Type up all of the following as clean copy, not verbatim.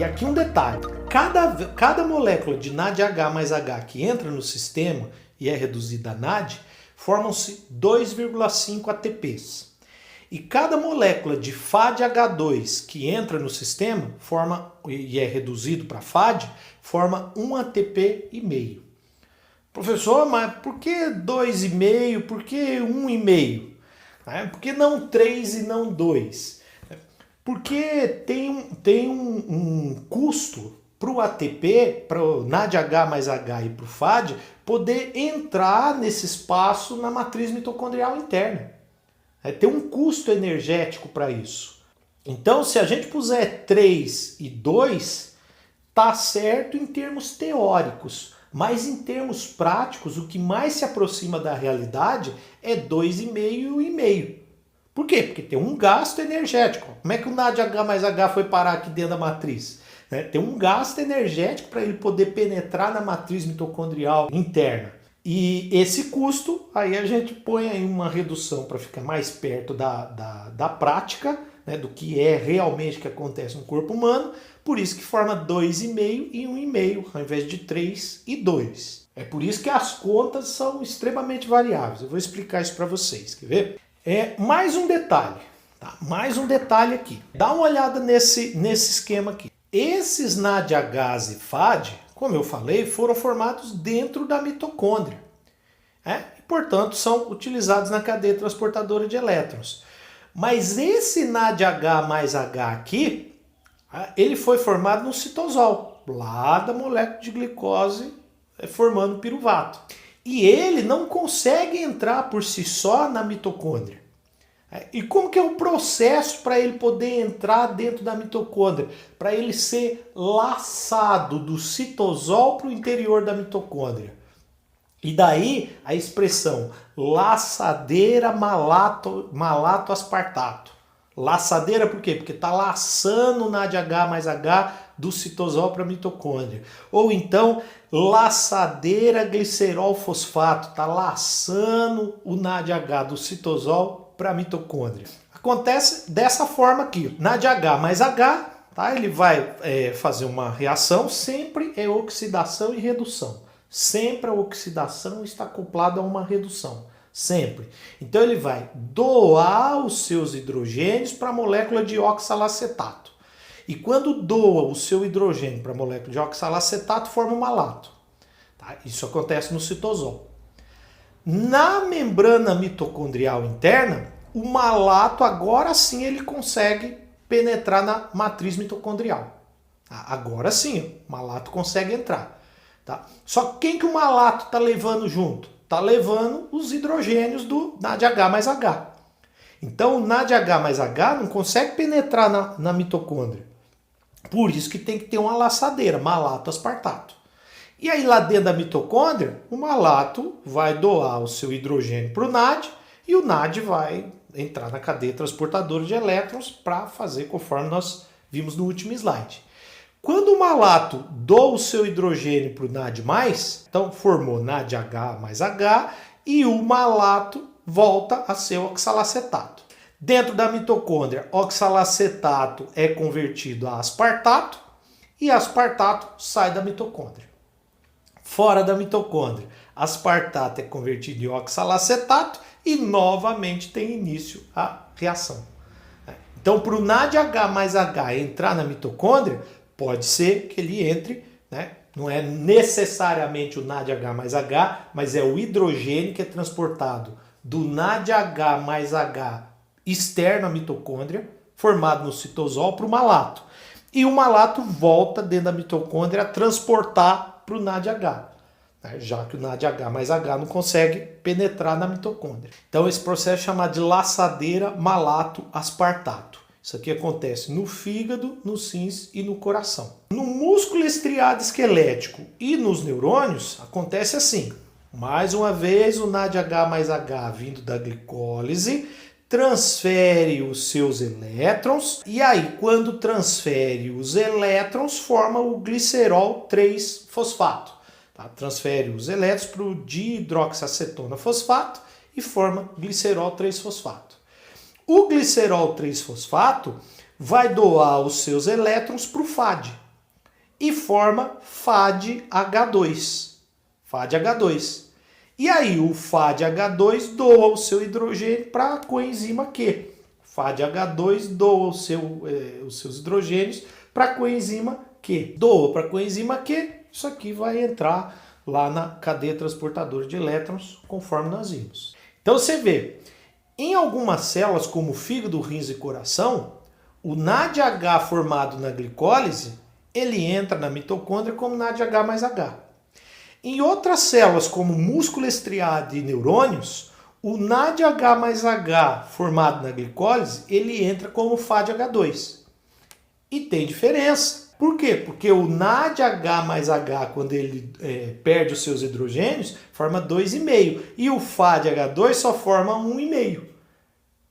E aqui um detalhe, cada molécula de NADH mais H que entra no sistema e é reduzida a NAD, formam-se 2,5 ATPs. E cada molécula de FADH2 que entra no sistema e é reduzido para FAD, forma 1 ATP e meio. Professor, mas por que 2,5? Por que 1,5? Por que não 3 e não 2? Porque tem um custo para o ATP, para o NADH mais H e para o FAD, poder entrar nesse espaço na matriz mitocondrial interna. Tem um custo energético para isso. Então, se a gente puser 3 e 2, tá certo em termos teóricos, mas em termos práticos, o que mais se aproxima da realidade é 2,5 e 1,5. Por quê? Porque tem um gasto energético. Como é que o NADH mais H foi parar aqui dentro da matriz? Tem um gasto energético para ele poder penetrar na matriz mitocondrial interna. E esse custo, aí a gente põe aí uma redução para ficar mais perto da prática, do que é realmente que acontece no corpo humano, por isso que forma 2,5 e 1,5, ao invés de 3 e 2. É por isso que as contas são extremamente variáveis. Eu vou explicar isso para vocês, quer ver? Mais um detalhe, tá? Mais um detalhe aqui. Dá uma olhada nesse esquema aqui. Esses NADHs e FAD, como eu falei, foram formados dentro da mitocôndria. E, portanto, são utilizados na cadeia transportadora de elétrons. Mas esse NADH mais H aqui, ele foi formado no citosol, lá da molécula de glicose formando piruvato. E ele não consegue entrar por si só na mitocôndria. E como que é o processo para ele poder entrar dentro da mitocôndria? Para ele ser laçado do citosol para o interior da mitocôndria. E daí a expressão laçadeira malato-aspartato. Laçadeira por quê? Porque está laçando o NADH mais H do citosol para a mitocôndria. Ou então laçadeira glicerol fosfato, está laçando o NADH do citosol para a mitocôndria. Acontece dessa forma aqui. NADH mais H, tá? Ele vai fazer uma reação, sempre é oxidação e redução. Sempre a oxidação está acoplada a uma redução. Sempre. Então ele vai doar os seus hidrogênios para a molécula de oxalacetato. E quando doa o seu hidrogênio para a molécula de oxalacetato, forma um malato. Tá? Isso acontece no citosol. Na membrana mitocondrial interna, o malato agora sim ele consegue penetrar na matriz mitocondrial. Agora sim, o malato consegue entrar. Tá? Só que quem que o malato está levando junto? Está levando os hidrogênios do NADH mais H. Então o NADH mais H não consegue penetrar na mitocôndria. Por isso que tem que ter uma laçadeira, malato-aspartato. E aí lá dentro da mitocôndria, o malato vai doar o seu hidrogênio para o NAD e o NAD vai entrar na cadeia transportadora de elétrons para fazer conforme nós vimos no último slide. Quando o malato doa o seu hidrogênio para o NAD+, então formou NADH mais H e o malato volta a ser oxalacetato. Dentro da mitocôndria, oxalacetato é convertido a aspartato e aspartato sai da mitocôndria. Fora da mitocôndria, aspartato é convertido em oxalacetato e novamente tem início a reação. Então, para o NADH mais H entrar na mitocôndria, pode ser que ele entre, não é necessariamente o NADH mais H, mas é o hidrogênio que é transportado do NADH mais H externo à mitocôndria, formado no citosol, para o malato. E o malato volta dentro da mitocôndria a transportar para o NADH, já que o NADH mais H não consegue penetrar na mitocôndria. Então esse processo é chamado de laçadeira malato-aspartato. Isso aqui acontece no fígado, nos rins e no coração. No músculo estriado esquelético e nos neurônios, acontece assim. Mais uma vez, o NADH mais H vindo da glicólise transfere os seus elétrons e aí, quando transfere os elétrons, forma o glicerol 3-fosfato. Tá? Transfere os elétrons para o dihidroxiacetona fosfato e forma glicerol 3-fosfato. O glicerol 3-fosfato vai doar os seus elétrons para o FAD. e forma FADH2. FADH2. E aí o FADH2 doa o seu hidrogênio para a coenzima Q. FADH2 doa os seus hidrogênios para a coenzima Q. Doa para a coenzima Q, isso aqui vai entrar lá na cadeia transportadora de elétrons, conforme nós vimos. Então você vê, em algumas células, como fígado, rins e coração, o NADH formado na glicólise, ele entra na mitocôndria como NADH mais H. Em outras células, como músculo estriado e neurônios, o NADH mais H formado na glicólise, ele entra como FADH2. E tem diferença. Por quê? Porque o NADH mais H, quando ele perde os seus hidrogênios, forma 2,5. E o FADH2 só forma 1,5.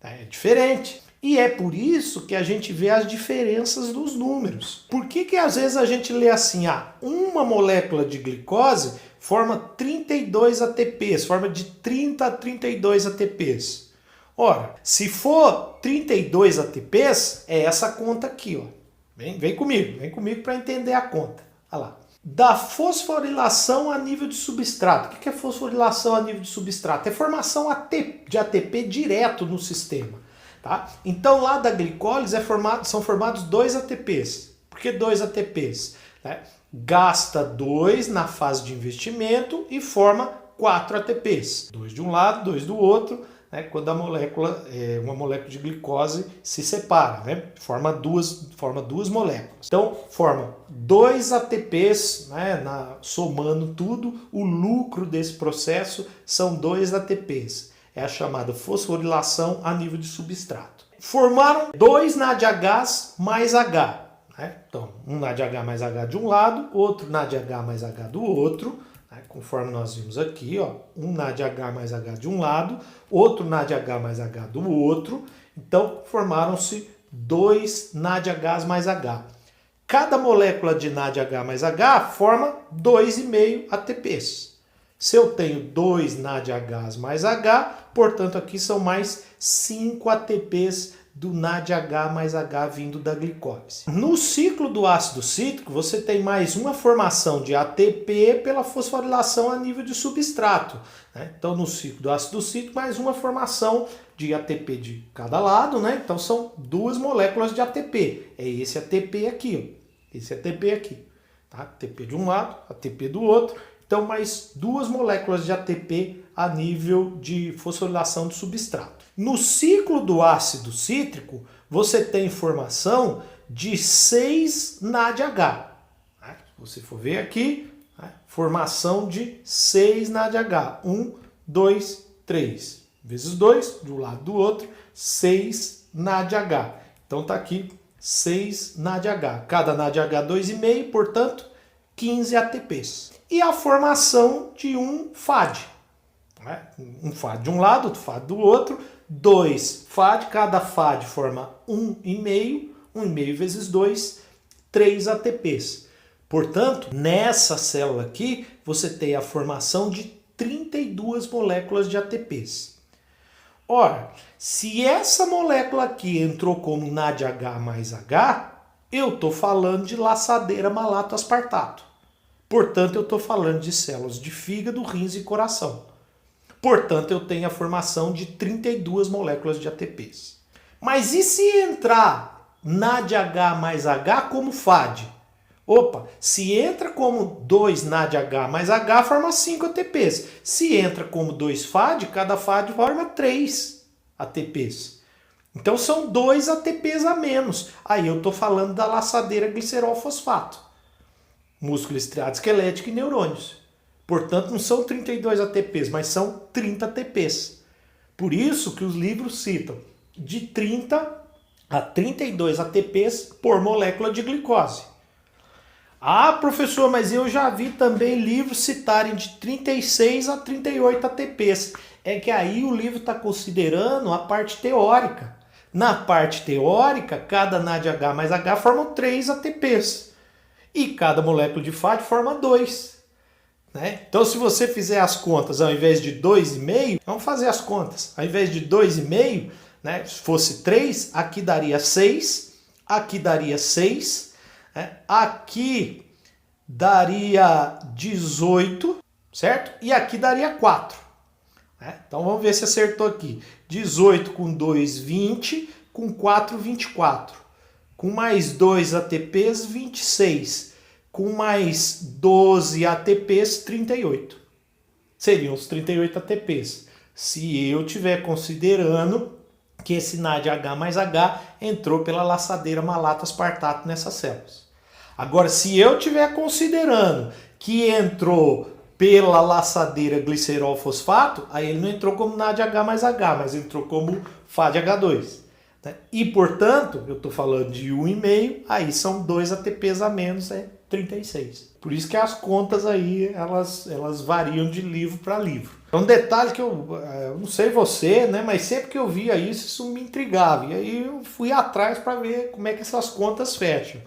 É diferente. E é por isso que a gente vê as diferenças dos números. Por que às vezes a gente lê assim, uma molécula de glicose forma 32 ATPs, forma de 30 a 32 ATPs. Ora, se for 32 ATPs, é essa conta aqui, ó. Vem comigo para entender a conta. Olha lá. Da fosforilação a nível de substrato. O que é fosforilação a nível de substrato? É formação de ATP direto no sistema. Tá? Então lá da glicólise são formados 2 ATPs. Por que 2 ATPs? Né? Gasta 2 na fase de investimento e forma 4 ATPs. 2 de um lado, 2 do outro, né? Quando uma molécula de glicose se separa, né? forma duas moléculas. Então forma 2 ATPs, né? Somando tudo, o lucro desse processo são 2 ATPs. É a chamada fosforilação a nível de substrato. Formaram 2 NADHs mais H. Né? Então, um NADH mais H de um lado, outro NADH mais H do outro. Né? Conforme nós vimos aqui, ó, um NADH mais H de um lado, outro NADH mais H do outro. Então, formaram-se 2 NADHs mais H. Cada molécula de NADH mais H forma 2,5 ATPs. Se eu tenho 2 NADHs mais H, portanto aqui são mais 5 ATPs do NADH mais H vindo da glicólise. No ciclo do ácido cítrico, você tem mais uma formação de ATP pela fosforilação a nível de substrato. Né? Então no ciclo do ácido cítrico, mais uma formação de ATP de cada lado. Né? Então são 2 moléculas de ATP. É esse ATP aqui. Ó. Esse ATP aqui. Tá? ATP de um lado, ATP do outro. Então, mais 2 moléculas de ATP a nível de fosforilação de substrato. No ciclo do ácido cítrico, você tem formação de 6 NADH. Se você for ver aqui, formação de 6 NADH. 1, 2, 3. Vezes 2, de um lado do outro, 6 NADH. Então, está aqui 6 NADH. Cada NADH 2,5, portanto, 15 ATPs. E a formação de um FAD. Né? Um FAD de um lado, outro FAD do outro, 2 FAD, cada FAD forma 1,5, 1,5 vezes 2, 3 ATPs. Portanto, nessa célula aqui, você tem a formação de 32 moléculas de ATPs. Ora, se essa molécula aqui entrou como NADH mais H, eu estou falando de laçadeira malato-aspartato. Portanto, eu estou falando de células de fígado, rins e coração. Portanto, eu tenho a formação de 32 moléculas de ATPs. Mas e se entrar NADH mais H como FAD? Opa, se entra como 2 NADH mais H, forma 5 ATPs. Se entra como 2 FAD, cada FAD forma 3 ATPs. Então são 2 ATPs a menos. Aí eu estou falando da laçadeira glicerol fosfato. Músculo estriado esquelético e neurônios. Portanto, não são 32 ATPs, mas são 30 ATPs. Por isso que os livros citam de 30 a 32 ATPs por molécula de glicose. Ah, professor, mas eu já vi também livros citarem de 36 a 38 ATPs. É que aí o livro está considerando a parte teórica. Na parte teórica, cada NADH mais H forma 3 ATPs. E cada molécula de FAD forma 2. Né? Então, se você fizer as contas, ao invés de 2,5, vamos fazer as contas. Ao invés de 2,5, né, se fosse 3, aqui daria 6, aqui daria 6, né? Aqui daria 18, certo? E aqui daria 4. Né? Então vamos ver se acertou aqui. 18 com 2, 20, com 4, 24. Com mais 2 ATPs, 26. Com mais 12 ATPs, 38. Seriam os 38 ATPs. Se eu estiver considerando que esse NADH mais H entrou pela laçadeira malato-aspartato nessas células. Agora, se eu estiver considerando que entrou pela laçadeira glicerol-fosfato, aí ele não entrou como NADH mais H, mas entrou como FADH2. Né? E, portanto, eu estou falando de 1,5, aí são 2 ATPs a menos, é 36. Por isso que as contas aí, elas variam de livro para livro. É um detalhe que eu não sei você, né, mas sempre que eu via isso me intrigava. E aí eu fui atrás para ver como é que essas contas fecham.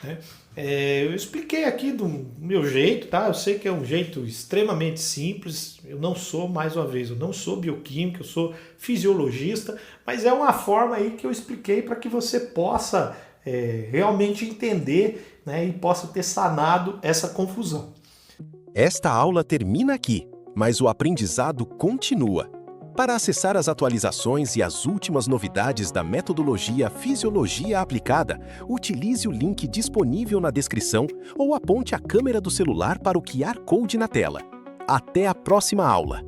Né? Eu expliquei aqui do meu jeito, tá? Eu sei que é um jeito extremamente simples. Eu não sou, mais uma vez, eu não sou bioquímico, eu sou fisiologista, mas é uma forma aí que eu expliquei para que você possa realmente entender, né, e possa ter sanado essa confusão. Esta aula termina aqui, mas o aprendizado continua. Para acessar as atualizações e as últimas novidades da metodologia Fisiologia Aplicada, utilize o link disponível na descrição ou aponte a câmera do celular para o QR Code na tela. Até a próxima aula!